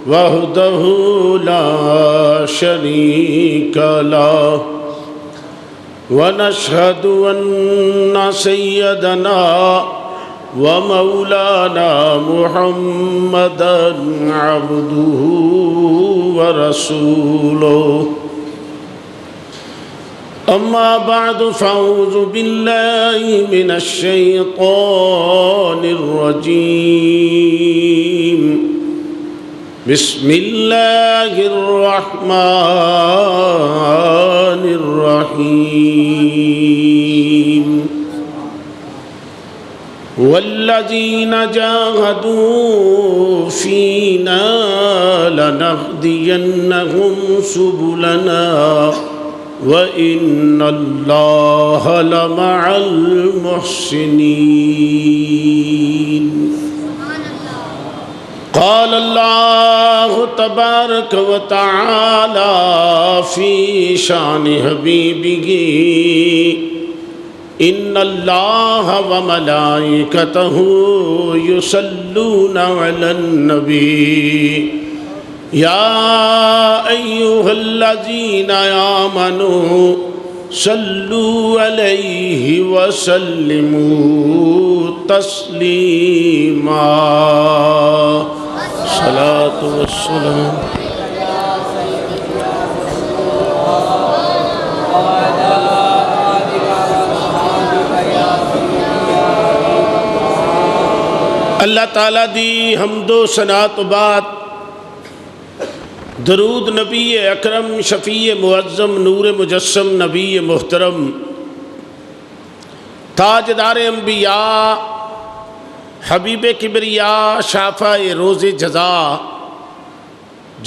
وحده لا شريك له ونشهد أن سيدنا ومولانا محمدا عبده ورسوله أما بعد فأعوذ بالله من الشيطان الرجيم بسم الله الرحمن الرحيم والذين جاهدوا فينا لنهدينهم سبلنا وَإِنَّ اللَّهَ لَمَعَ الْمُحْسِنِينَ قال الله تبارك وتعالى في شان حبيبه إن الله وملائكته يصلون على النبي يا أيها الذين آمنوا صلوا عليه وسلموا تسليما صلاة والسلام اللہ تعالیٰ دی حمد و ثنا تو بعد درود نبی اکرم شفیع معظم نور مجسم نبی محترم تاجدار انبیاء حبیب کبریاء شافع روز جزا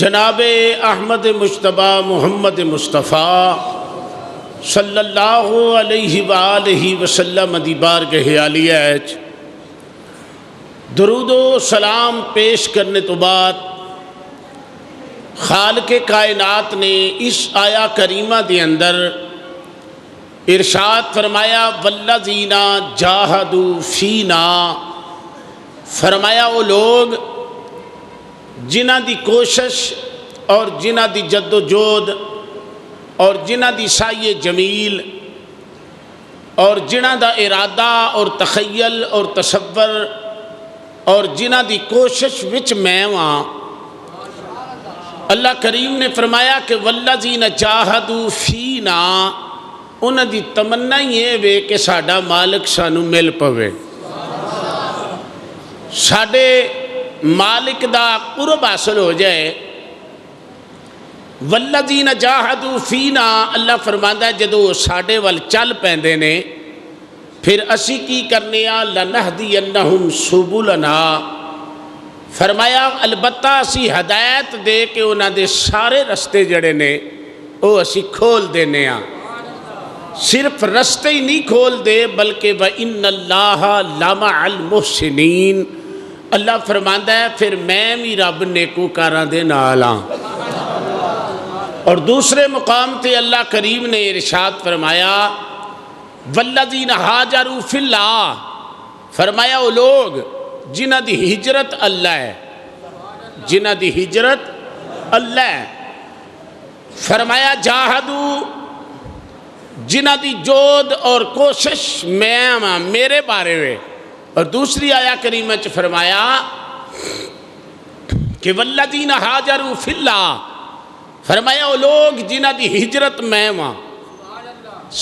جناب احمد مجتبی محمد مصطفیٰ صلی اللہ علیہ وآلہ وسلم دی بارگاہ عالیہ درود و سلام پیش کرنے تو بعد خالق کائنات نے اس آیا کریمہ دے اندر ارشاد فرمایا والذین جاہدوا فینا، فرمایا وہ لوگ جنہ دی کوشش اور جنہ دی جد و جہد اور جنہ دی سعی جمیل اور جنہ دا ارادہ اور تخیل اور تصور اور جنہ دی کوشش وچ میں وہاں اللہ کریم نے فرمایا کہ والذین جاہدوا فینا، انہاں دی تمنا یہ وے کہ ساڈا مالک سانو مل پوے، ساڈے مالک دا قرب حاصل ہو جائے۔ والذین جاہدوا فینا، اللہ فرماندا ہے جدو ساڈے وال چل پیندے نے پھر اسی کی کرنے لنہدینہم سبلنا، فرمایا البتہ اسی ہدایت دے کہ انہاں دے سارے رستے جڑے نے وہ اسی کھول دینے ہاں، صرف رستے ہی نہیں کھول دے بلکہ وَإِنَّ اللَّهَ لَمَعَ الْمُحْسِنِينَ، اللہ فرماندا ہے پھر میں بھی رب نیکوکاراں دے نال ہاں۔ اور دوسرے مقام تے اللہ کریم نے ارشاد فرمایا وَالَّذِينَ هَاجَرُوا فِي اللَّهِ، فرمایا وہ لوگ جنہ دی ہجرت اللہ ہے، جنہ دی ہجرت اللہ ہے، فرمایا جاہدو، جنہ دی جود اور کوشش میں میرے بارے میں۔ اور دوسری آیا کریمہ چ فرمایا کہ والذین ہاجروا فی اللہ، فرمایا وہ لوگ جنہ دی ہجرت میں وہاں،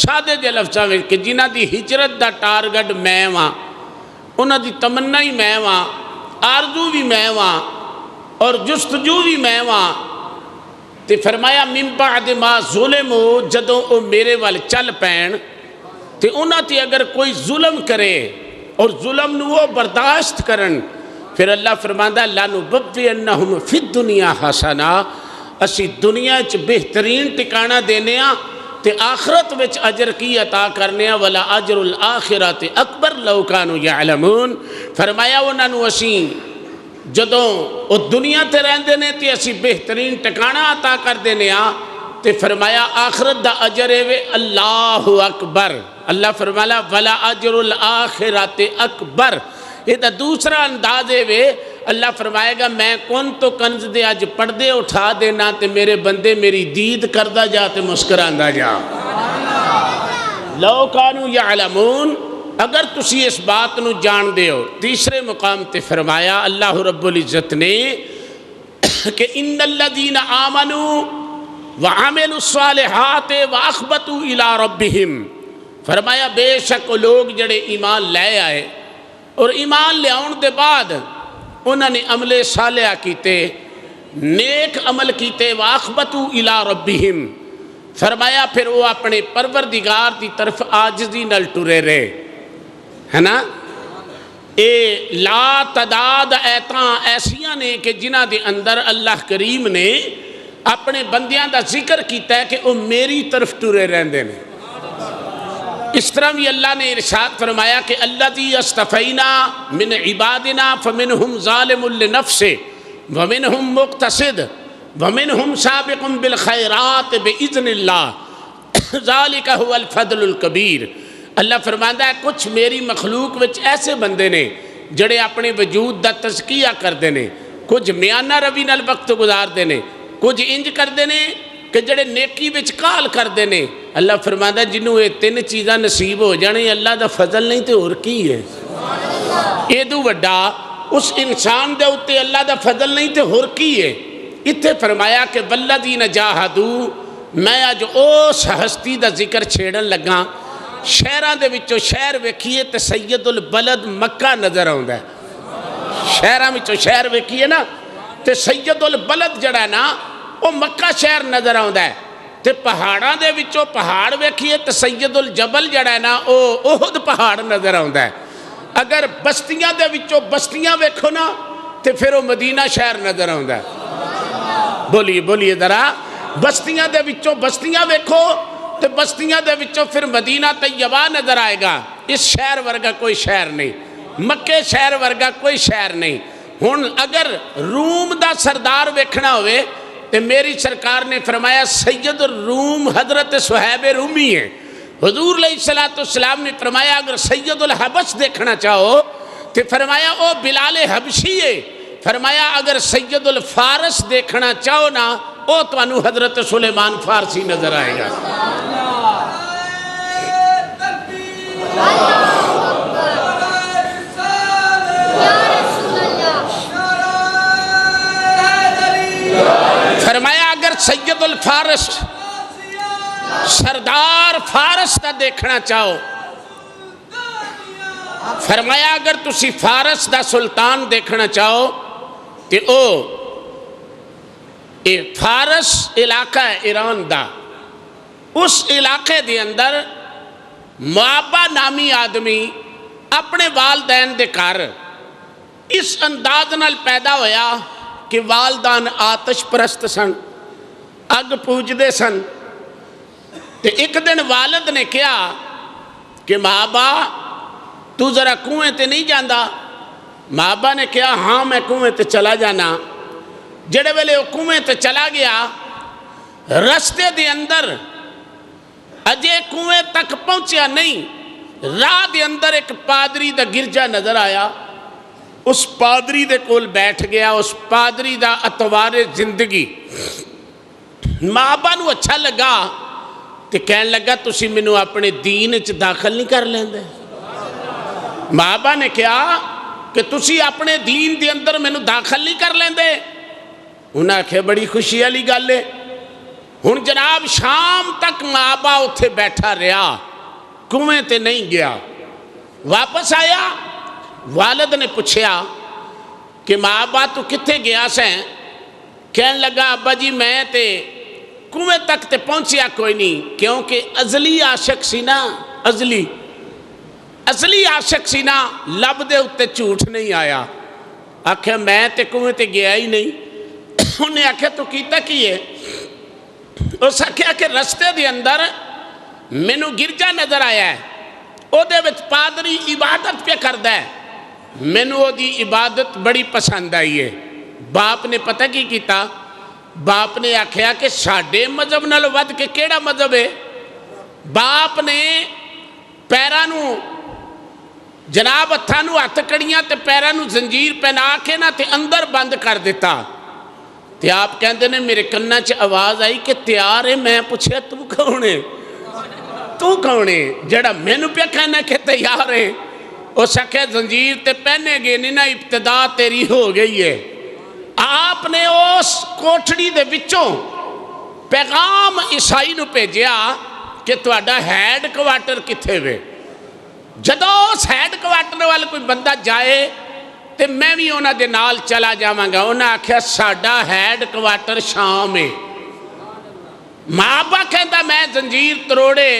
سادے دے لفظاں میں کہ جنہ دی ہجرت دا ٹارگٹ میں وہاں، انہاں دی تمنا ہی میں وہاں، آرزو بھی میں وہاں اور جستجو بھی میں وہاں۔ تے فرمایا من بعد ما ظلمو، جدوں او میرے وال چل پین تے انہاں تے اگر کوئی ظلم کرے اور ظلم نو وہ برداشت کرن، پھر اللہ فرماندا لَنُبَوِّئَنَّهُمْ فِي الدُّنْيَا حَسَنَةً، اسی دنیا چ بہترین ٹکانہ دینے ہاں تے آخرت وچ اجر کی عطا کرنے ہاں، وَلَا أَجْرُ الْآخِرَةِ أَكْبَرُ لَوْ كَانُوا يَعْلَمُونَ، فرمایا انہاں نو اسی جدوں او دنیا تے رہندے نے تے اسی بہترین ٹکانہ عطا کر دینے ہاں تے فرمایا آخرت دا اجر ہے اللہ اکبر. اللہ فرمایا ولا اجر الاخرت اکبر. یہ دا دوسرا انداز ہے. اللہ فرمائے گا میں کون تو کنز دے اج پردے اٹھا دینا تے میرے بندے میری دید کردہ جا تے مسکراندا جا. لو کانوا یعلمون، اگر تسی اس بات نو جان دے ہو. تیسرے مقام تے فرمایا اللہ رب العزت نے کہ ان الذین آمنوا وعملوا الصالحات واخبتوا الی ربہم. فرمایا بے شک لوگ جڑے ایمان لے آئے اور ایمان لے آن دے بعد انہوں نے عمل صالحہ کیتے، نیک عمل کیتے. واخبتوا الی ربہم، فرمایا پھر وہ اپنے پروردگار دی طرف عاجزی نال ٹرے رہے. ہے نا، اے لا تعداد ایتاں ایسیاں نے کہ جنہ دے اندر اللہ کریم نے اپنے بندیاں دا ذکر کیتا ہے کہ وہ میری طرف ٹرے رہندے نے. اس طرح بھی اللہ نے ارشاد فرمایا کہ الذی اصطفینا من عبادنا فمنہم ظالم لنفسہ ومنہم مقتصد ومنہم سابق بالخیرات باذن اللہ ذالک هو الفضل الکبیر. اللہ فرماتا ہے کچھ میری مخلوق وچ ایسے بندے نے جڑے اپنے وجود دا تزکیہ کردے نے، کچھ میانہ روی نال وقت گزاردے نے، کچھ انج کردے نے کہ جڑے نیکی وچ کال کردے نے. اللہ فرماتا ہے جنہوں یہ تین چیزاں نصیب ہو جانے اللہ دا فضل نہیں تے اور کی ہے. ایدو وڈا اس انسان دے اتے اللہ دا فضل نہیں تے اور کی ہے. اتھے فرمایا کہ والذین جاہدوا، میں آج اس ہستی دا ذکر چھیڑن لگا. شہراں دے وچوں شہر ویکھیے تے سید البلد مکہ نظر آوندا ہے. شہراں وچوں شہر ویکھیے نا تے سید البلد جڑا ہے نا وہ مکہ شہر نظر آوندا ہے. تے پہاڑاں دے وچوں پہاڑ ویکھیے تے سید الجبل جڑا ہے نا وہ احد پہاڑ نظر آوندا ہے. اگر بستیاں دے وچوں بستیاں ویکھو نا تے پھر وہ مدینہ شہر نظر آوندا ہے. بولیے بولیے ذرا، بستیاں دے وچوں بستیاں ویکھو تے بستیاں دے وچوں پھر مدینہ طیبہ نظر آئے گا. اس شہر ورگا کوئی شہر نہیں، مکے شہر ورگا کوئی شہر نہیں. ہن اگر روم دا سردار ویکھنا ہوئے تے میری سرکار نے فرمایا سید الروم حضرت صہیب رومی ہیں. حضور علیہ السلام نے فرمایا اگر سید الحبش دیکھنا چاہو تو فرمایا او بلال حبشی ہے. فرمایا اگر سید الفارس دیکھنا چاہو نا او تو انو حضرت سلیمان فارسی نظر آئے گا. فرمایا اگر سید الفارس سردار فارس دا دیکھنا چاہو، فرمایا اگر تسی فارس دا سلطان دیکھنا چاہو کہ او فارس علاقہ ایران دا، اس علاقے دے اندر معابہ نامی آدمی اپنے والدین دے کر اس انداز نال پیدا ہویا کہ والدان آتش پرست سن، اگ پوجدے سن. تے ایک دن والد نے کہا کہ مابا تو ذرا کنویں تے نہیں جاندہ. مابا نے کہا ہاں میں کنویں تے چلا جانا. جڑے ویلے وہ کنویں تے چلا گیا، رستے دے اندر اجے کنویں تک پہنچیا نہیں، راہ دے اندر ایک پادری دا گرجا نظر آیا. اس پادری دے کول بیٹھ گیا. اس پادری دا اتوار زندگی مابا نو اچھا لگا تے کہن لگا تسی منو اپنے دین اچ داخل نہیں کر لیندے. مابا نے کہا کہ تسی اپنے دین دے اندر منو داخل نہیں کر لیندے. انہاں آکھیا بڑی خوشی والی گل ہے. ہن جناب شام تک مابا اتھے بیٹھا رہا، کنویں تے نہیں گیا. واپس آیا، والد نے پوچھیا کہ مابا تو کتھے گیا سیں؟ کہن لگا ابا جی میں تے کنویں تک تے پہنچیا کوئی نہیں، کیونکہ ازلی عاشق سی نا، ازلی عاشق سی نا، لب دے اتے جھوٹ نہیں آیا. آکھیا میں تے کنویں تے گیا ہی نہیں. انہیں آکھیا تو کیتا کی ہے؟ اس آکھیا کہ رستے دے اندر مینو گرجا نظر آیا ہے، او دے وچ پادری عبادت پہ کردا ہے، مینو او دی عبادت بڑی پسند آئی ہے. باپ نے پتہ کی کیتا؟ باپ نے آخیا کہ ساڈے مذہب نال ود کے کیڑا مذہب ہے؟ باپ نے پیروں جناب ہاتھوں ہاتھ کڑیاں تے پیروں زنجیر پہنا کے نہ تے اندر بند کر دیتا۔ تے آپ کہندے نے میرے کنا چ آواز آئی کہ تیار ہے؟ میں پوچھیا تو کون ہے؟ تو کون ہے جڑا مینوں پیا کہنا کہ تیار ہے؟ اس آخیا زنجیر تے پہنے گے نہیں نا ابتدا تیری ہو گئی ہے۔ آپ نے اس کوٹھڑی دے وچوں پیغام عیسائی نو بھیجیا کہ تہاڈا ہیڈ کوارٹر کتھے وے؟ جدوں اس ہیڈ کوارٹر وال کوئی بندہ جائے تے میں بھی انہاں دے نال چلا جاواں گا۔ انہاں آکھیا ساڈا ہیڈ کوارٹر شام ہے۔ ماں با کہندا میں زنجیر تروڑے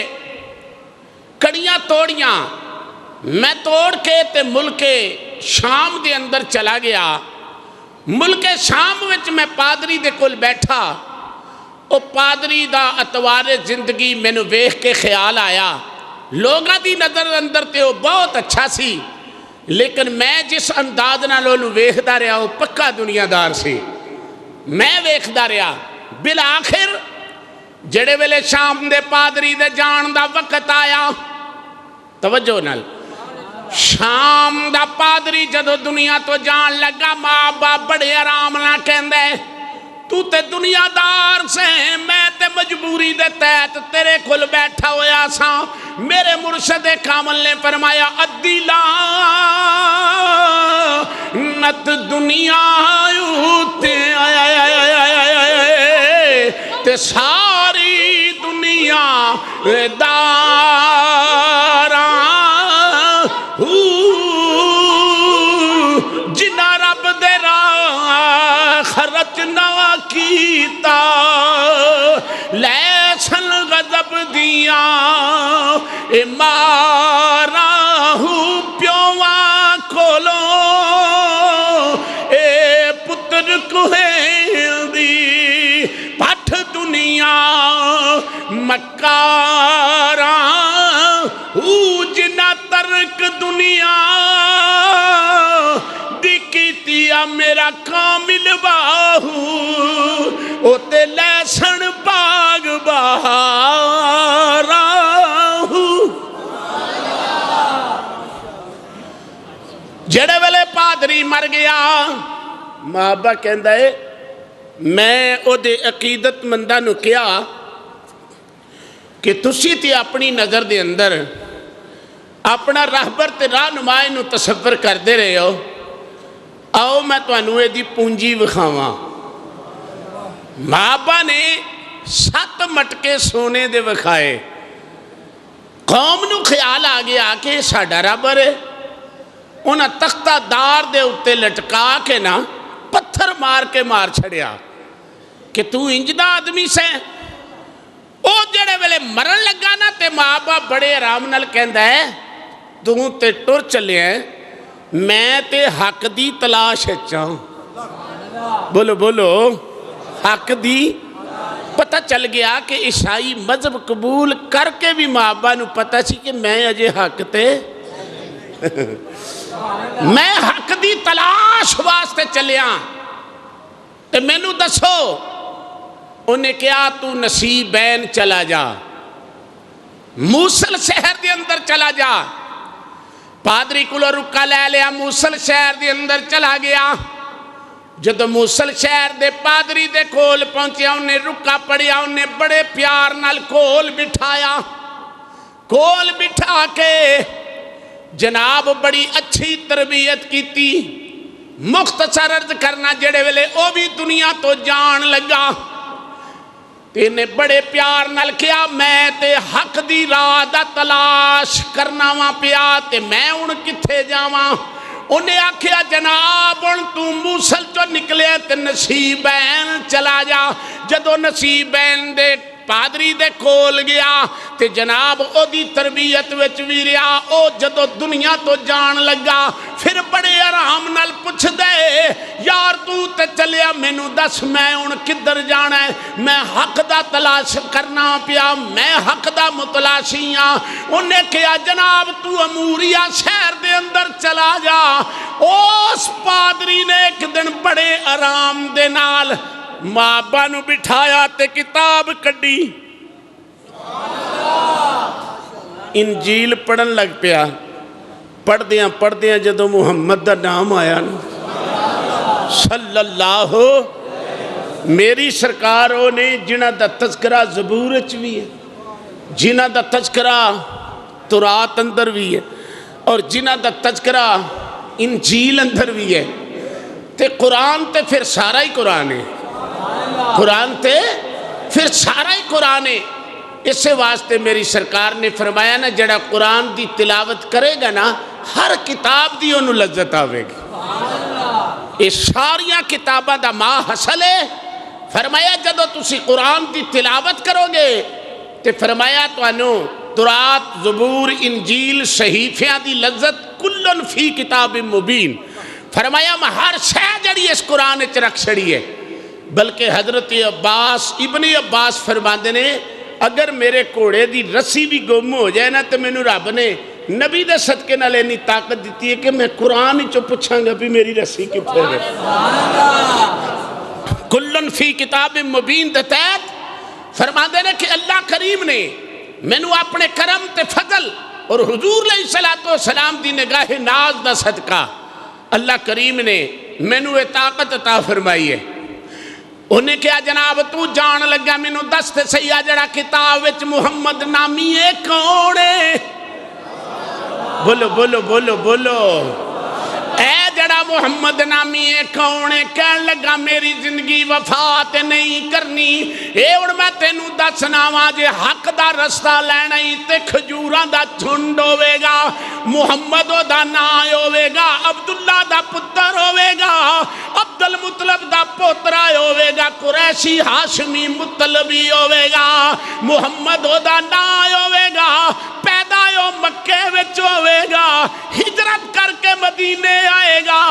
کڑیاں توڑیاں میں توڑ کے تے ملک شام دے اندر چلا گیا۔ ملک شام وچ میں پادری دے کول بیٹھا۔ او پادری دا اتوار زندگی مینوں ویکھ کے خیال آیا لوگاں دی نظر اندر تے وہ بہت اچھا سی، لیکن میں جس انداز نال اونوں ویکھدا رہا وہ پکا دنیا دار سی۔ میں ویکھدا رہا بالآخر جڑے ویلے شام دے پادری دے جان دا وقت آیا، توجہ نال، شام دا پادری جدو دنیا تو جان لگا، ماں باپ بڑے آرام نہ کہندے تو تے دنیا دار سے، میں تے مجبوری دے تحت تیرے کھل بیٹھا ہویا سا۔ میرے مرشد کامل نے فرمایا ادی لعنت دنیا تے تے ساری دنیا داراں جنہ رب دے راہ خرچ نہ کیتا لیسن غضب دیا اے مارا پیواں کولو اے پتر کوہے دی پٹھ دنیا مکاراں جنہ ترک دنیا دیکھتیا میرا کامل باہو او تے لیسن باغ بہاراہو۔ جڑے ویلے پادری مر گیا، ماں با کہندا ہے میں او دے عقیدت منداں نو کیا کہ تسی تے اپنی نظر دے اندر اپنا راہبر تے راہنمائی نو تصور کر دے رہے ہو، آؤ میں تانوں اے دی پونجی وکھاواں۔ ماں نے 7 مٹکے سونے دے وکھائے۔ قوم نو خیال آ گیا کہ ساڈا راہبر ہے، انہاں تختہ دار دے اتے لٹکا کے نا پتھر مار کے مار چھڑیا کہ تو انجدہ آدمی سے۔ او جڑے ویلے مرن لگا نا تے ماں باپ بڑے آرام نال کہندا ہے تو تے ٹر چلے ہیں، میں تے حق دی تلاش چاں۔ بولو بولو حق دی۔ پتہ چل گیا کہ عیسائی مذہب قبول کر کے بھی ماں باپ نو پتہ سی کہ میں اجے حق تے میں حق دی تلاش واسطے چلیاں تے مینوں دسو۔ انہیں کہا تو نصیبین چلا جا، موصل شہر دے اندر چلا جا۔ پادری کو رکا لے لیا، موصل شہر دے اندر چلا گیا۔ جدو موصل شہر دے پادری دے کول پہنچیا، انہیں رکا پڑیا، انہیں بڑے پیار نال کول بٹھایا۔ کول بٹھا کے جناب بڑی اچھی تربیت کی تھی۔ مختصر عرض کرنا جڑے ویلے او بھی دنیا تو جان لگا، تینے بڑے پیار نال کیا میں تے حق دی راہ دا تلاش کرنا وہاں پیا تے میں ان کتھے جاواں۔ انہیں آکھیا جناب ان تو موصل چو نکلے تے نصیبین چلا جا۔ جدو نصیبین دے پادری دے کول گیا تے جناب او دی تربیت وچ بھی رہا۔ او جدو دنیا تو جان لگا پھر بڑے آرام نال پوچھ دے یار تو تے چلیا مینوں دس میں ان کدھر جانا ہے؟ میں حق دا تلاش کرنا پیا، میں حق دا متلاشی ہاں۔ انہیں کہا جناب تو اموریا شہر دے اندر چلا جا۔ اس پادری نے ایک دن بڑے آرام دے نال ماں ابا نو بٹھایا تے کتاب کڈی انجیل پڑھن لگ پیا پڑھدیاں جدو محمد دا نام آیا نا صلی اللہ میری سرکار او نے جنہ دا تذکرہ زبور اچ بھی ہے جنہ دا تذکرہ تورات اندر بھی ہے اور جنہ دا تذکرہ انجیل اندر بھی ہے تے قرآن تے پھر سارا ہی قرآن ہے قرآن تے پھر سارا ہی قرآن ہے اس واسطے میری سرکار نے فرمایا نا جڑا قرآن دی تلاوت کرے گا نا ہر کتاب دی انہوں لذت آوے گی اس ساریاں کتابہ دا ماں حاصل ہے فرمایا جدو تسی قرآن دی تلاوت کرو گے تے فرمایا تو انہوں تورات زبور انجیل صحیفیاں دی لذت کلن فی کتاب مبین فرمایا میں ہر شے جڑی اس قرآن اچ رکھ چھڑی ہے بلکہ حضرت عباس ابن عباس فرماندے نے اگر میرے کوڑے دی رسی بھی گم ہو جائے نا تو میں نے رب نے نبی دے صدقے نہ لینی طاقت دیتی ہے کہ میں قرآن ہی چو پوچھاں گا بھی میری رسی کتنے ہے کلن فی کتاب مبین دے تحت فرماندے نے کہ اللہ کریم نے میں نے اپنے کرم تے فضل اور حضور علیہ السلام دی نگاہ ناز دا صدقہ اللہ کریم نے میں نے طاقت عطا فرمائی ہے انہیں کیا جناب تو جان لگا میں نے دست سیاہ جڑا کتاب وچ محمد نامی ایک کوڑے بولو بولو بولو بولو اے جڑا محمد نامی ایک کوڑے کہن لگا میری زندگی وفات نہیں کرنی اے اڑ میں تینوں دسنا واجے حق دا رستہ لینا ہی تے کھجوراں دا جھنڈ ہوئے گا محمد دا نام ہوئے گا عبداللہ دا پتر ہوئے گا عبد المطلب دا پوترا ہوئے گا قریشی ہاشمی مطلبی ہوئے گا محمد دا نام ہوئے گا پیدا ہو مکے وچ ہوئے گا ہجرت کر کے مدینے آئے گا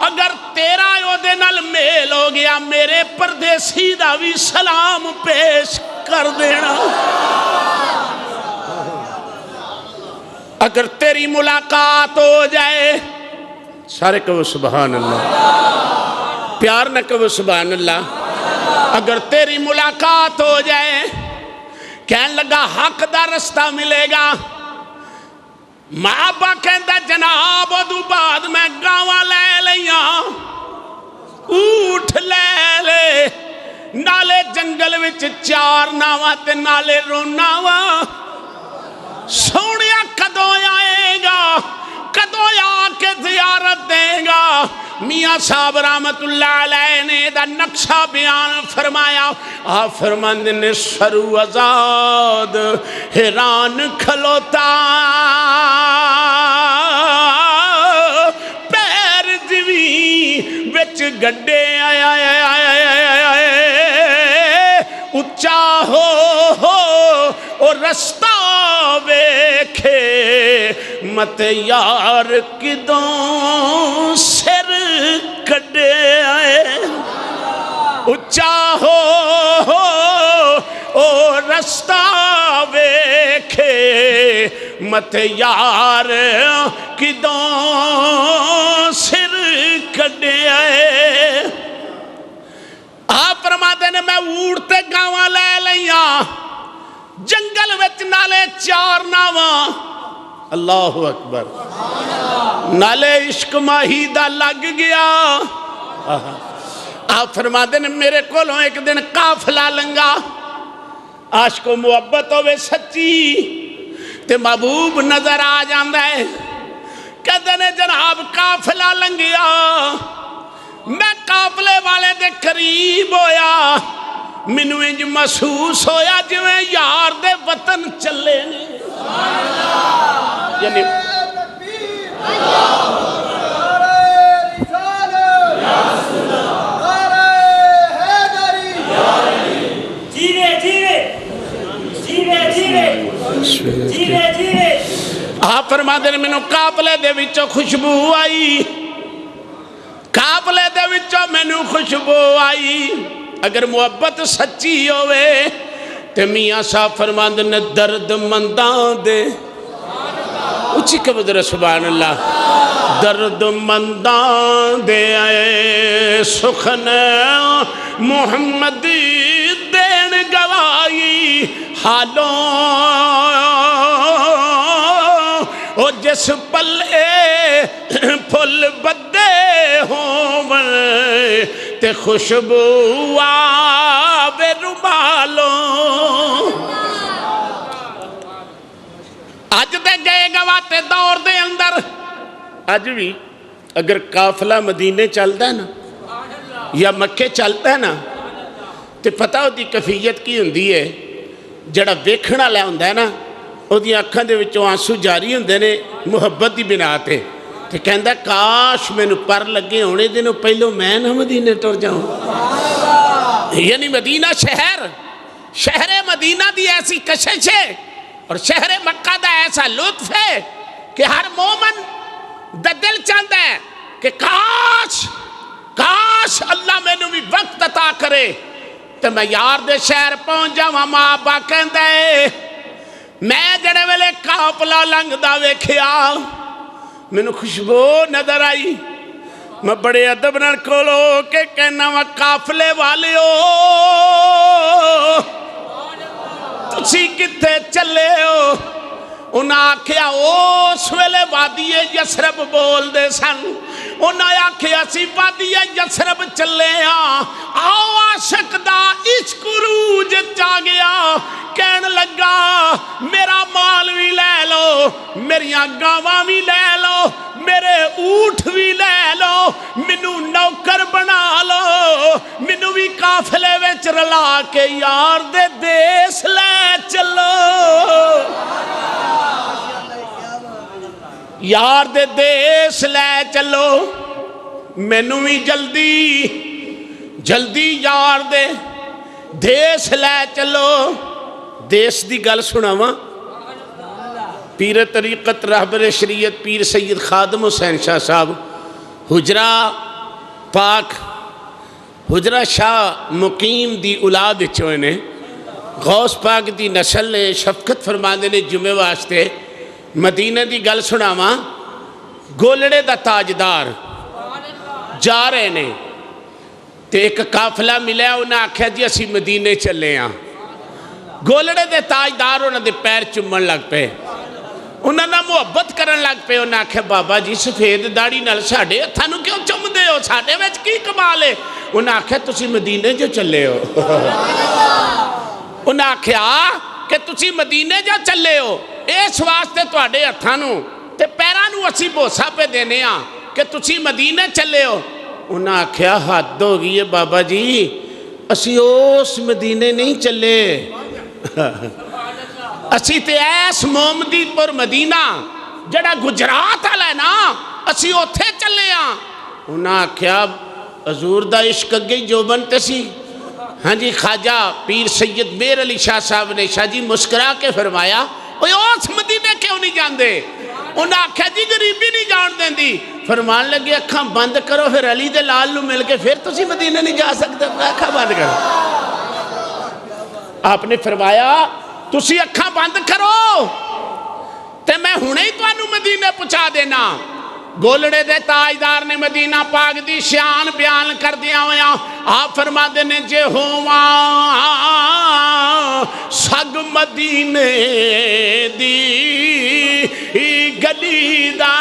اگر تیرا یو دے نال میل ہو گیا میرے پردیسی دا بھی سلام پیش کر دینا اگر تیری ملاقات ہو جائے سارے کہو سبحان اللہ پیار نہ کہو سبحان اللہ اگر تیری ملاقات ہو جائے کہنے لگا حق دا رستہ ملے گا ماں با کہندہ جناب ادو بعد میں گاواں لے لیا اوٹھ لے لے نالے جنگل وچ چار ناواں تے نالے روناواں سونیا کدوں آئے گا کدوں آ کے زیارت دے گا میاں صاحب رحمت اللہ علیہ نے دا نقشہ بیان فرمایا آپ فرماندے نے سرو آزاد حیران کھلوتا پیر جوی وچ گڈے اچا ہو اور رستہ ویکھے مت یار کدوں سر کڈے آئے اچا ہو اور رستہ ویکھے مت یار کدوں سر کڈے آئے آپ فرماتے نے میں اوڑتے گاواں لے لیا جنگل وچ نالے چار ناواں اللہ اکبر نالے عشق ماہی دا لگ گیا آپ فرماتے نے میرے کولوں ایک دن قافلہ لنگا عاشق و محبت ہوئے سچی تے محبوب نظر آ جاندہ ہے کہتے نے جناب قافلہ لنگیا میں قافلے والے دے قریب ہویا منو انج محسوس ہویا جویں یار دے وطن چلے نے یعنی آپ فرماتے ہیں مینوں قافلے دے وچوں خوشبو آئی قافلے دے وچوں مینوں خوشبو آئی اگر محبت سچی ہوئے تے میاں صاحب فرماندے نے درد منداں دے اچھی قبضر سبحان اللہ درد منداں دے آئے سخن محمد دین گوائی حالوں او جس پلے پھل بدے ہوں تے خوشبو آوے رومالوں اج دے گئے گواتے دور دے اندر اج بھی اگر قافلہ مدینے چلتا ہے نا یا مکے چلتا ہے نا تو پتہ ہوتی کیفیت کی ہوندی ہے جڑا ویکھن والا ہوندا ہے نا اودی اکھاں دے وچوں آنسو جاری ہوندے نے محبت دی بنا تے تے کہندا کاش مینوں پر لگے ہونے دنوں پہلو میں نہ مدینے ٹر جاؤں یعنی مدینہ شہر مدینہ دی ایسی کشش ہے اور شہر مکہ دا ایسا لطف ہے کہ ہر مومن دا دل چاہتا ہے کہ کاش اللہ میں نے بھی وقت عطا کرے تو میں یار دے شہر پہنچ جاواں ماں ابا کہندا ہے میں جڑے ویلے قافلہ لنگدا ویکھیا مینوں خوشبو نظر آئی میں بڑے ادب نال کولو کہ کہنا وا قافلے والیو تسی کتے چلے ہو انہاں آکھیا اس ویلے وادی یسرب بول دے سن انہاں آکھیا سی وادی یسرب چلے ہاں آؤ عاشق دا عشق عروج چا گیا کہن لگا میرا مال بھی لے لو میریاں گاواں بھی لے لو میرے اونٹ بھی لے لو منو نوکر بنا لو منو بھی قافلے وچ رلا کے یار دے دیس لے چلو یار دے دیس لے چلو مینوں بھی جلدی یار دے دیس لے چلو دیس دی گل سناواں پیر طریقت رہبر شریعت پیر سید خادم حسین شاہ صاحب حجرہ پاک حجرہ شاہ مقیم دی اولاد چوئے نے غوث پاک دی نسل نے شفقت فرماندے نے جمعے واسطے مدینہ دی گل سناواں گولڑے دا تاجدار جا رہے نے تے ایک قافلہ ملیا انہاں آکھیا جی اسی مدینے چلے ہاں گولڑے دے تاجدار انہاں دے پیر چمن لگ پے انہاں نہ محبت کرن لگ پے انہاں آکھیا بابا جی سفید داڑھی نال ساڈے ہتھاں نوں کیوں چمدے ہو ساڈے وچ کی کمال ہے انہاں آکھیا تسی مدینے جو چلے ہو انہاں آکھیا کہ تسی مدینے جو چلے ہو اس واسطے تواڈے ہتھاں نوں تے پیراں نوں اسی بوسا پہ دینے ہاں کہ تسی مدینے چلے ہو انہاں آکھیا حد ہو گئی ہے بابا جی اسی اس مدینے نہیں چلے اسی تے ایس محمدی پر مدینہ جڑا گجرات والا ہے نا اسی اوتھے چلے ہاں انہاں آکھیا حضور دا عشق اگے جو بنتے سی ہاں جی خواجہ پیر سید میر علی شاہ صاحب نے شاہ جی مسکرا کے فرمایا اوہ اس مدینے کیوں نہیں جاندے انہاں آکھیا جی غریبی نہیں جان دیندی فرمان لگے اکھاں بند کرو پھر علی دے لال نو مل کے پھر تسی مدینہ نہیں جا سکتے اکھاں بند کرو آپ نے فرمایا تسی اکھاں بند کرو تے میں ہونے ہی توانو مدینہ پہنچا دینا گولڑے دے تاجدار نے مدینہ پاک دی شان بیان کر دیا ہویا آپ فرما دینے جے ہوا سگ مدینے دی گلی دا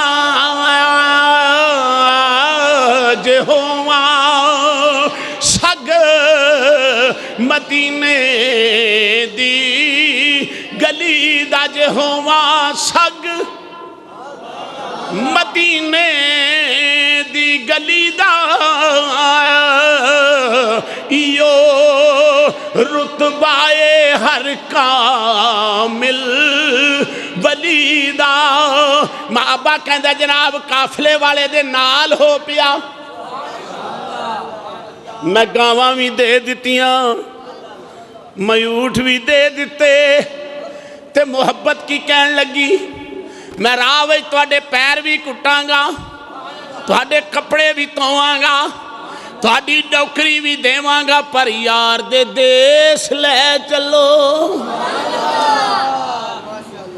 جے ہوا سگ مدینے دی گلی دا جے ہوا سگ مدینے دی گلی دا ایو رتبائے ہر کامل ولی دا ماں ابا کہندہ جناب قافلے والے دے نال ہو پیا میں گاواں بھی دے دیتیاں میں اونٹ بھی دے دیتے تے محبت کی کہن لگی میں راہ وچ تواڈے پیر بھی کٹاں گا تواڈے کپڑے بھی دھواں گا تواڈی نوکری بھی دیواں گا پر یار دے دیس لے چلو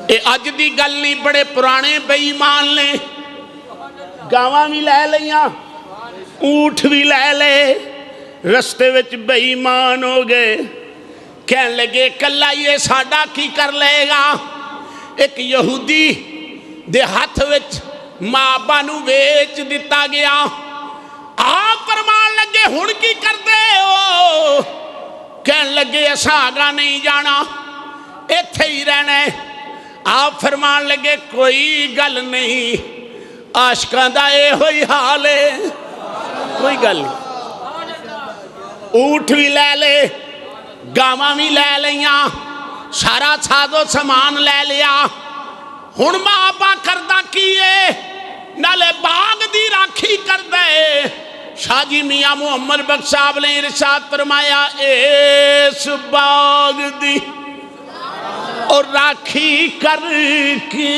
اے اج دی گل نہیں بڑے پرانے بے ایمان نے گاواں بھی لے لیاں اونٹ بھی لے لے رستے وچ بے ایمان ہو گئے کہن لگے کلا یہ ساڈا کی کر لے گا ایک یہودی دے ہاتھ وچ ماں بانو بیچ دیتا گیا آپ فرمان لگے ہن کی کر دے ہو کہن لگے اساں آگا نہیں جانا ایتھے ہی رہنا ہے آپ فرمان لگے کوئی گل نہیں عاشقاں دا اے ہوئی حال ہے کوئی گل نہیں اونٹ بھی لے لے گاواں بھی لے لیاں سارا سادو سامان لے لیا ہن ماں آبا کردہ کیے نالے باغ دی راکھی کر دے شاہ جی میاں محمد بخش صاحب نے ارشاد فرمایا اس باغ دی اور راکھی کر کے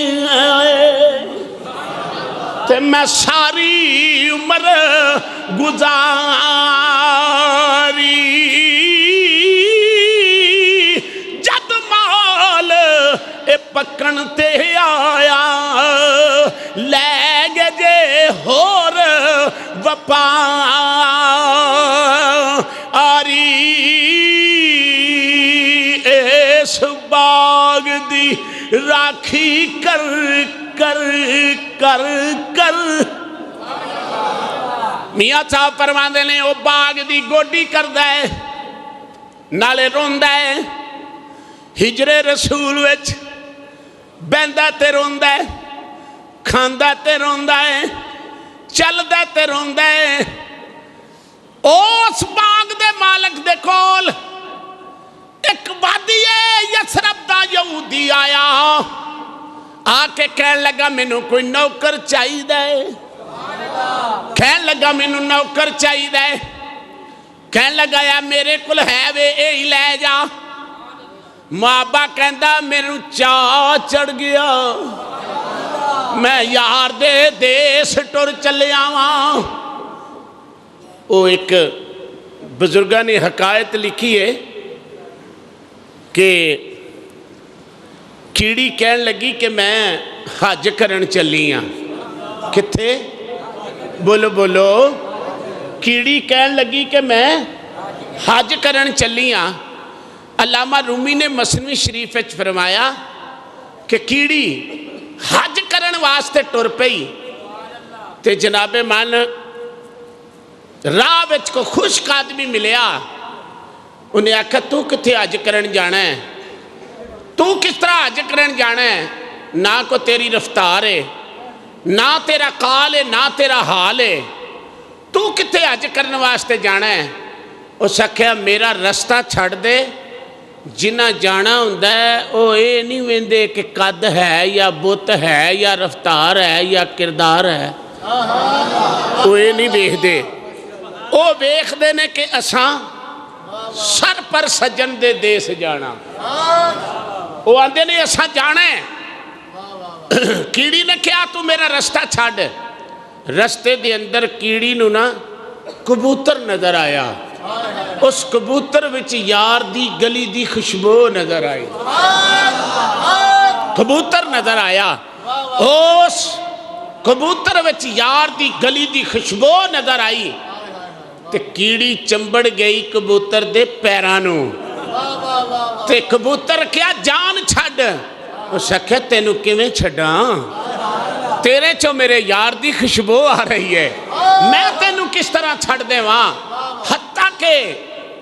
تے میں ساری عمر گزاری جد مال اے پکن تے آیا لے گے جے ہور وپا آری اس باغ دی راکھی کر کر کر کر میاں صاحب فرماندے نے او باغ دی گوڈی کر دے نالے روندہ ہے ہجر رسول وچ بیندہ تے روندہ ہے کھاندہ تے روندہ ہے چلدہ تے روندہ ہے اس باغ دے مالک دے کول ایک وادی یثرب دا یہودی آیا آکے کہن لگا مینوں کوئی نوکر چاہی دے کہن لگا مینوں نوکر چاہی دے کہن لگا یا میرے کل ہے وے اے ہی لے جا مابا کہندا میرے چاہ چڑھ گیا میں یار دے دیس ٹر چلے آواں وہ ایک بزرگاں نے حکایت لکھی ہے کہ کیڑی کہن لگی کہ میں حج کرن چلی ہاں کتھے بولو بولو کیڑی کہن لگی کہ میں حج کرن چلی ہاں علامہ رومی نے مثنوی شریف وچ فرمایا کہ کیڑی حج کرن واسطے ٹر پئی تے جناب من راہ وچ کو خشک آدمی ملیا انہیں آکھا تو کتھے حج کرن جانا ہے تو کس طرح حج کرن جانا ہے نہ کو تیری رفتار ہے نہ تیرا قال ہے نہ تیرا حال ہے تو کتھے حج کرن واسطے جانا ہے اس آکھیا میرا رستہ چھڑ دے جنہ جانا ہوندہ ہے او اے نہیں ویندے کہ قد ہے یا بت ہے یا رفتار ہے یا کردار ہے او اے نہیں ویکھ دے او ویکھ دے نے کہ اساں سر پر سجن دے دیس جانا وہ آندے نے اساں جانا ہے کیڑی نے کیا تو میرا رستہ چھاڑ رستے دے اندر کیڑی نو نا کبوتر نظر آیا اس کبوتر وچ یار دی گلی دی خوشبو نظر آئی کبوتر نظر آیا اس کبوتر وچ یار دی گلی دی خوشبو نظر آئی تے کیڑی چمبڑ گئی کبوتر دے پیرانو تے کبوتر کیا جان چھڑ اس آکھیا تینوں کیویں چھڑاں تیرے چو میرے یار دی خوشبو آ رہی ہے میں تینوں کس طرح چھڑ دے وہاں حتیٰ کہ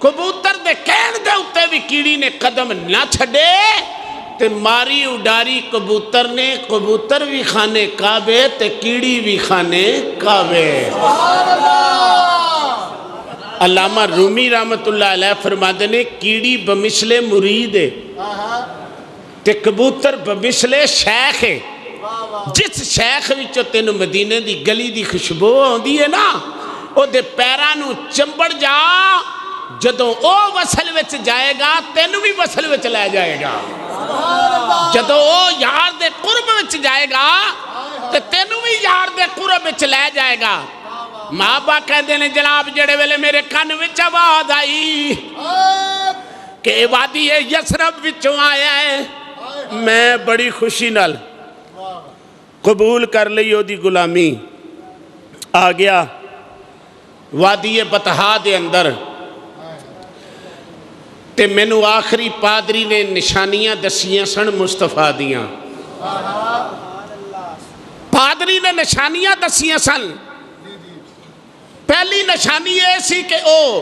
کبوتر دے کہن دے ہوتے بھی کیڑی نے قدم نہ چھڑے تے ماری اڈاری کبوتر نے کبوتر بھی خانے کعبے تے کیڑی بھی خانے کعبے علامہ رومی رحمت اللہ علیہ فرماتے نے کیڑی بمثل مرید ہے تے کبوتر بمثل شیخ ہے جس شیخ وچوں تینوں مدینے دی گلی دی خوشبو ہوندی ہے نا او دے پیرانو چمبڑ جا جدوں او وصل وچ جائے گا تینوں بھی وصل وچ لے جائے گا جدوں او یار دے قرب وچ جائے گا تے تینوں بھی یار دے قرب وچ لے جائے گا ماں با کہندے نے جناب جڑے ویلے میرے کان وچ آواز آئی کہ وادی یثرب وچوں آیا ہے میں بڑی خوشی نال قبول کر لئی او دی غلامی آ گیا وادی بطحا دے اندر تے مینو آخری پادری نے نشانیاں دسیاں سن مصطفیٰ دیاں پادری نے نشانیاں دسیاں سن پہلی نشانی یہ سی کہ او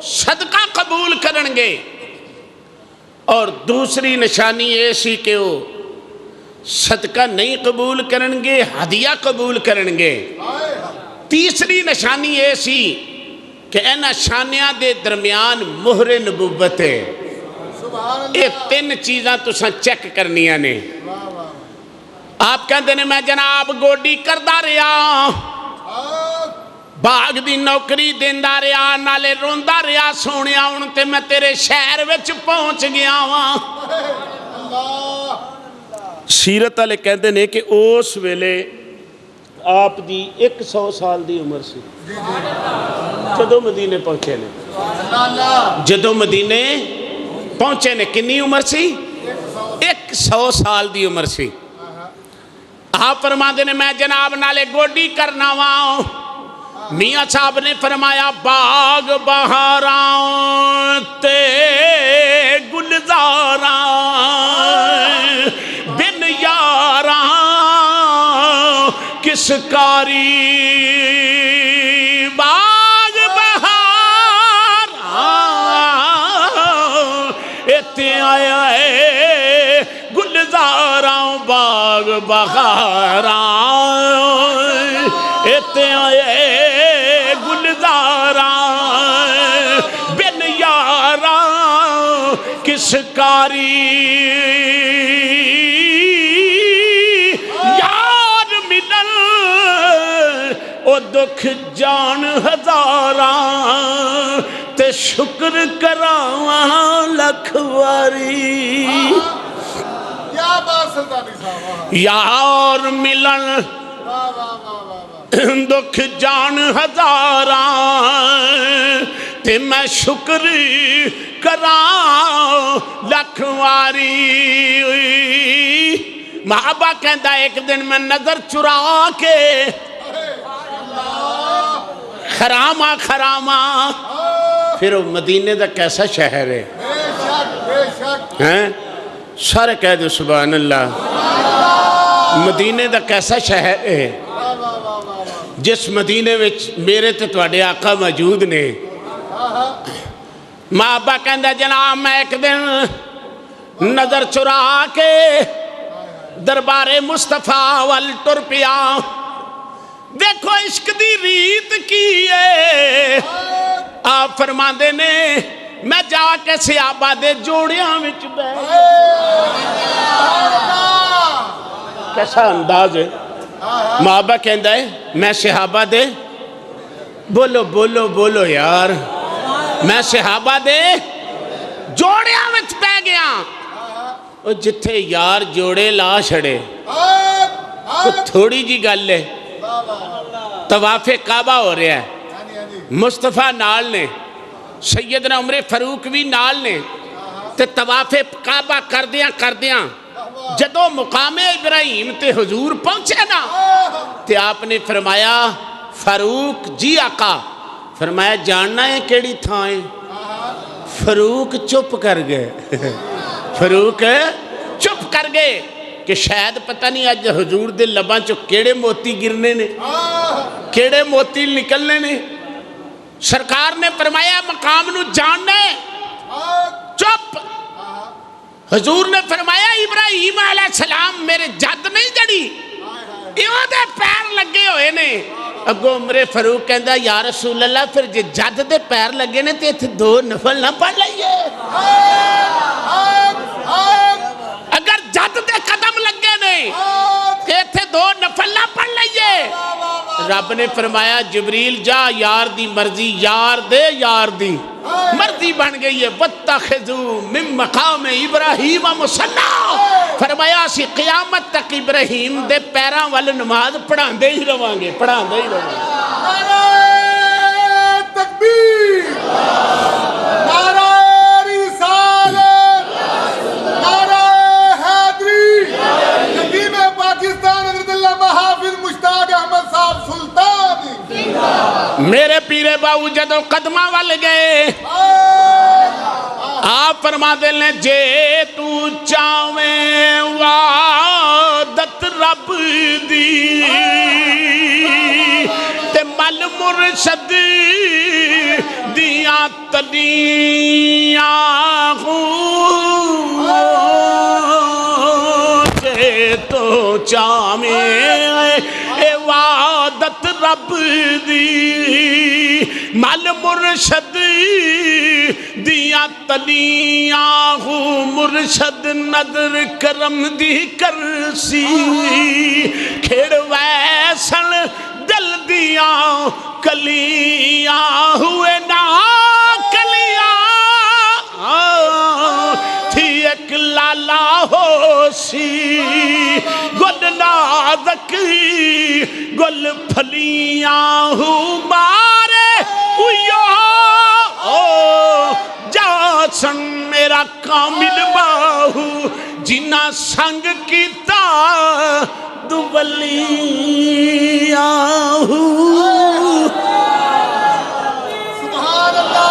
صدقہ قبول کرنگے اور دوسری نشانی یہ سی کہ او صدقہ نہیں قبول کرنگے ہدیہ قبول کرنگے تیسری نشانی یہ سی کہ این نشانیاں دے درمیان مہر نبوت ہے یہ تین چیزاں تساں چیک کرنیاں نے آپ کہتے ہیں میں جناب گوڈی کردہ رہا باغ دی نوکری دیندہ رہا نالے روندہ رہا سونیا انتے میں تیرے شہر وچ پہنچ گیا ہاں سیرت والے کہتے ہیں کہ اس ویلے آپ دی 100 سال دی عمر سی جدو مدینے پہنچے نے جدو مدینے پہنچے نے کنی عمر سی 100 سال دی عمر سی آپ فرما دینے میں جناب نالے گوڈی کرنا واؤں میاں صاحب نے فرمایا باغ بہاراں تے گلزاراں بن یاراں کس کاری باغ بہاراں ایتے آیا ہے گلزاراں باغ بہاراں ایتے آیا ہے بن یاراں کس کاری یار ملن او دکھ جان ہزاراں تے شکر کراواں لکھ واری یار ملن دکھ جان ہزاراں تے میں شکر کراں لکھ واری محبہ کہندہ ایک دن میں نظر چرا کے خرامہ پھر وہ مدینے دا کیسا شہر ہے سارے کہہ دو سبحان اللہ مدینے دا کیسا شہر ہے جس مدینے وچ میرے تے تواڈے آقا موجود نے ماں ابا کہندہ جناب میں ایک دن نظر چرا کے دربار مصطفیٰ وال ٹر پیا دیکھو عشق دی ریت کی ہے آپ فرما دے نے میں جا کے صحابہ دے جوڑیاں وچ کیسا انداز ہے مابا کہندہ ہے میں صحابہ دے بولو یار میں صحابہ دے جوڑیاں وچ پہ گیا وہ جتھے یار جوڑے لا چھڑے وہ تھوڑی جی گل ہے طواف کعبہ ہو رہا ہے مصطفیٰ نال نے سیدنا عمر فاروق بھی نال نے تے طواف کعبہ کردیاں جدو مقام ابراہیم تے حضور پہنچے نا تے آپ نے فرمایا فاروق جی آقا فرمایا جاننا ہے کیڑی تھائیں فاروق چپ کر گئے فاروق چپ کر گئے کہ شاید پتہ نہیں آج حضور دے لباں چو کیڑے موتی گرنے نے کیڑے موتی نکلنے نے سرکار نے فرمایا مقام نو جاننا ہے چپ حضور نے فرمایا ابراہیم علیہ السلام میرے جد نہیں جڑی ایوہ دے پیر لگے ہوئے نے اگو عمر فاروق کہندہ یا رسول اللہ پھر جے جد دے پیر لگے نے تے دو نفل نہ پڑھ لئیے اگر جد دے قدم لگے نے تے دو نفل نہ پڑھ لئیے رب نے فرمایا جبریل جا یار دی مرضی یار دی مرضی بن گئی ہے وَاتَّخِذُوا مِن مَقَامِ ابراہیم مُصَلَّى فرمایا اسی قیامت تک ابراہیم دے پیران والے نماز پڑھان دے ہی روان گے نعرہ تکبیر نعرہ رسالت نعرہ حیدری یتیم پاکستان حضرت اللہ محافظ مشتاق احمد صاحب سلطان میرے پیرے باؤ جدو قدمہ وال گئے آپ فرما دے لیں جے تو چاویں وعدت رب دی تے مل مرشد دیاں تلیاں جے تو چاویں وعدت رب دی مل مرشد دیاں تلیاں مرشد نظر کرم دی کرسی کھڑ ویسن دل دیاں کلیاں ہوئے نا کلیاں تھی ایک لالا ہو سی گل نازک گل پھلیاں ہو مارے جاسن میرا کامل باہو جنہ سنگ کیتا دوبلیاں ہو سبحان اللہ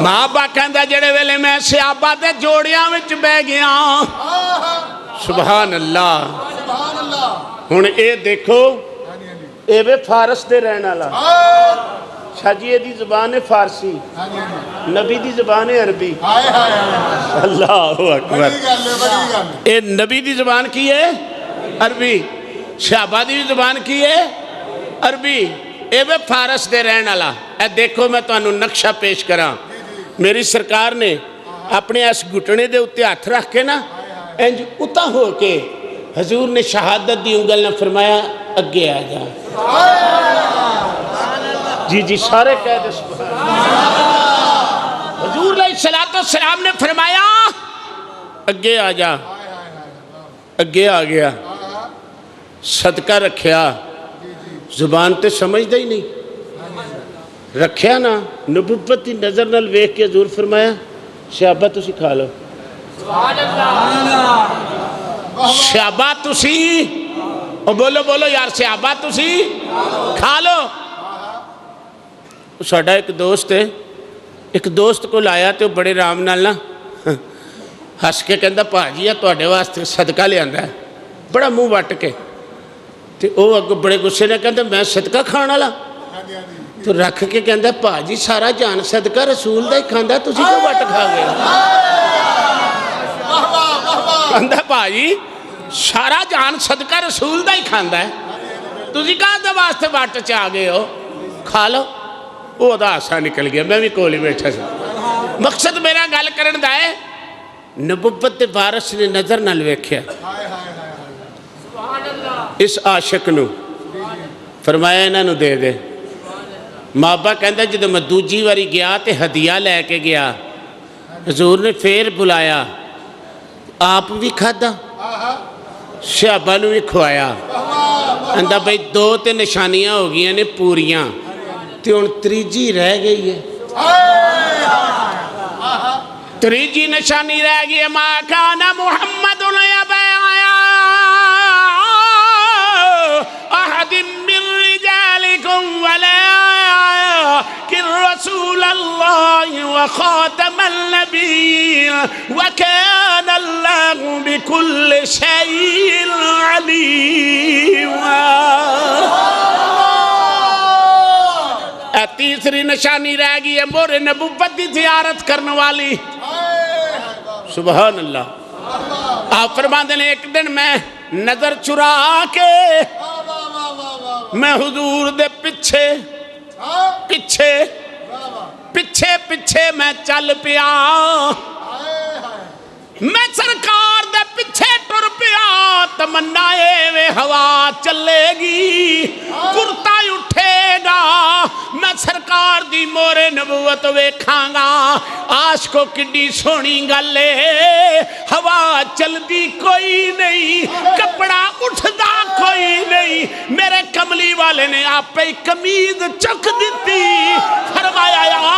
ماں با کہندہ جڑے ویلے میں صحابہ دے جوڑیاں وچ بہ گیا سبحان اللہ ہن اے دیکھو اے وے فارس دے رہنا لا شاہ جی دی زبان ہے فارسی نبی دی زبان ہے عربی اللہ اکبر اے نبی دی زبان کی ہے عربی صحابہ دی زبان کی ہے عربی اے وے فارس دے رہنا لا اے دیکھو میں تو انہوں نقشہ پیش کراں میری سرکار نے اپنے اس گھٹنے دے اتے ہاتھ رکھ کے نا انج اتا ہو کے حضور نے شہادت دی انگل نے فرمایا اگے آ جا جی جی سارے کہہ دے سبحان حضور علیہ السلام نے فرمایا اگے آ جا اگے آ گیا صدقہ رکھیا زبان تے سمجھ دے ہی نہیں رکھیا نا نبوت دی نظر نال ویکھ کے حضور فرمایا صحابہ تسی کھا لو صحابہ تسی بولو بولو یار صحابہ تسی کھا لو ساڈا ایک دوست ہے ایک دوست کو لایا تو بڑے رام نال نا ہس کے کہندا بھاجی تواڈے واسطے صدقہ لے آندا ہے بڑا منہ وٹ کے تے او اگوں بڑے غصے نے کہندا میں صدقہ کھان والا تو رکھ کے کہندا بھاجی سارا جان صدقہ رسول دا ہی کھاندا تسی کیوں وٹ کھا گئے کہندا بھاجی سارا جان صدقہ رسول دا ہی کھاندا ہے تسی کہاں دے واسطے وٹ چ آ گئے ہو کھا لو وہ دا ہاسا نکل گیا میں بھی کول ہی بیٹھا سی مقصد میرا گل کرن دا ہے نبوت دے وارث نے نظر نال ویکھیا اس عاشق نو فرمایا انہاں نو دے دے مابا کہندا جدوں میں دوجی واری گیا تے ہدیہ لے کے گیا حضور نے پھر بلایا آپ بھی کھادا صحابہ نو بھی کھوایا کہندا بھئی دو تے نشانیاں ہو گئی نے پوریاں تے ہن تریجی رہ گئی ہے تریجی نشانی رہ گئی ہے ما کان محمد احد من رجالکم ولكن رسول اللہ وخاتم النبی وكان اللہ بكل شيء علیم تیسری نشانی رہ گئی ہے مور نبوت دی زیارت کرنے والی سبحان اللہ آپ فرماتے ہیں ایک دن میں نظر چرا کے میں حضور دے پچھے میں چل پیا میں سرکار دے پچھے ٹر پیا تمنا وے ہوا چلے گی کرتا اٹھے گا میں سرکار دی مورے نبوت ویکھاں گا عاشقو کڈی سونی گلے ہوا چل دی کوئی نہیں کپڑا اٹھدا کوئی نہیں میرے کملی والے نے آپ پہ کمیز چک دیتی فرمایا یا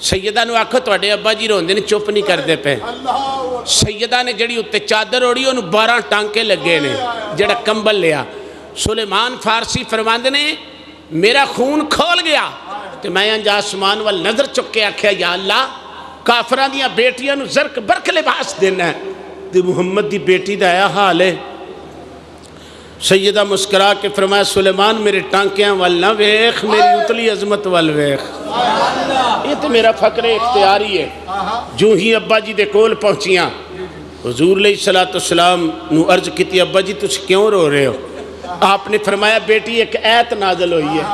سیدہ نو آکھو تواڈے ابا جی روندے نے چپ نہیں کردے پے اللہ سیدہ نے جڑی اُتے چادر اوڑی انہوں 12 ٹانکے لگے نے جڑا کمبل لیا سلیمان فارسی فرماندے نے میرا خون کھول گیا تے میں انج آسمان وال نظر چک کے آکھیا یا اللہ کافراں دیاں بیٹیاں نو زرک برک لباس دینا ہے تے محمد دی بیٹی دا آیا حال ہے سیدہ مسکرا کے فرمایا سلیمان میرے ٹانکیاں وال نہ ویخ میری اتلی عظمت وال ویخ یہ تو میرا فقر اختیاری ہے جو ہی ابا جی دے کول پہنچیاں حضور علیہ السلام نو عرض کیتی ابا جی تُس کیوں رو رہے ہو آپ نے فرمایا بیٹی ایک ایت نازل ہوئی ہے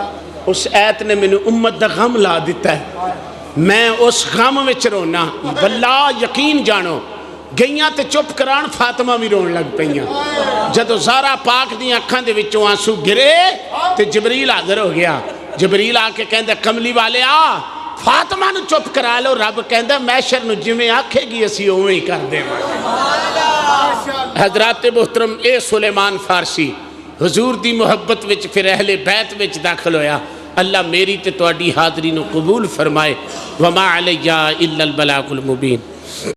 اس ایت نے میں نے امت دا غم لا دیتا ہے میں اس غم وچ رونا واللہ یقین جانو گئیاں تے چپ کران فاطمہ بھی رون لگ پئیاں جدو زارا پاک دی اکھاں دے وچوں آنسو گرے تے جبریل حاضر ہو گیا جبریل آ کے کہندا کملی والے آ فاطمہ نو چپ کرا لو رب کہندا محشر نو جویں آکھے گی اسی اوویں ہی کر دے حضرات محترم اے سلیمان فارسی حضور دی محبت وچ پھر اہل بیت وچ داخل ہویا اللہ میری تے تواڈی حاضری نو قبول فرمائے وما علیہ الا البلاغ المبین